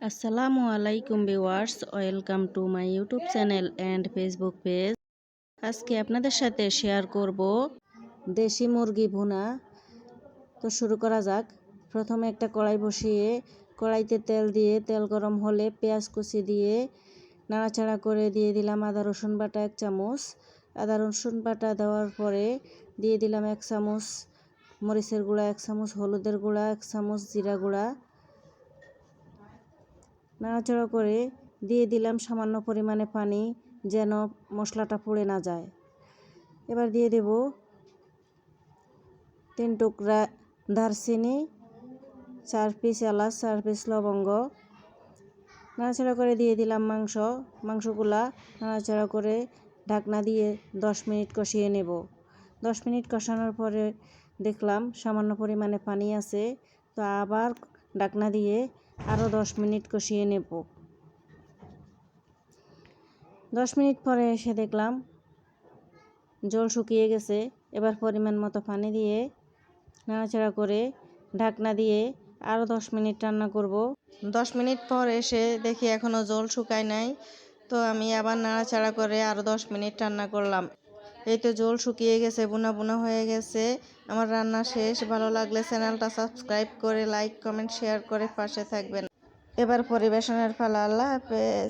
আসসালামু আলাইকুম viewers, welcome to my YouTube channel and Facebook page. আজকে আপনাদের সাথে শেয়ার করব দেশি মুরগি ভুনা। তো শুরু করা যাক। প্রথমে একটা কড়াই বসিয়ে কড়াইতে তেল দিয়ে তেল গরম হলে পেঁয়াজ কুচি দিয়ে নাড়াচাড়া করে দিয়ে দিলাম আদা রসুন বাটা 1 চামচ। আদা রসুন বাটা দেওয়ার পরে দিয়ে দিলাম 1 চামচ মরিচের গুঁড়া, 1 চামচ হলুদের গুঁড়া, 1 চামচ জিরা গুঁড়া। নাড়াচাড়া করে দিয়ে দিলাম সামান্য পরিমাণে পানি, যেন মশলাটা পুড়ে না যায়। এবার দিয়ে দেব 3 টুকরা দারচিনি, 4 পিস এলাচ, 4 পিস লবঙ্গ। নাড়াচাড়া করে দিয়ে দিলাম মাংসগুলা নাড়াচাড়া করে ঢাকনা দিয়ে 10 মিনিট কষিয়ে নেব। 10 মিনিট কষানোর পরে দেখলাম সামান্য পরিমাণে পানি আছে, তো আবার ঢাকনা দিয়ে আরও 10 মিনিট কষিয়ে নেব। 10 মিনিট পরে এসে দেখলাম জল শুকিয়ে গেছে। এবার পরিমাণ মতো পানি দিয়ে নাড়াচাড়া করে ঢাকনা দিয়ে আরও 10 মিনিট রান্না করব। 10 মিনিট পর এসে দেখি এখনও জল শুকায় নাই, তো আমি আবার নাড়াচাড়া করে আরও 10 মিনিট রান্না করলাম। এই তো জল শুকিয়ে গেছে, বুনা বুনা হয়ে গেছে। আমার রান্না শেষ। ভালো লাগলে চ্যানেলটা সাবস্ক্রাইব করে লাইক কমেন্ট শেয়ার করে পাশে থাকবেন। এবার পরিবেশনের পালা। আল্লাহ হাফেজ।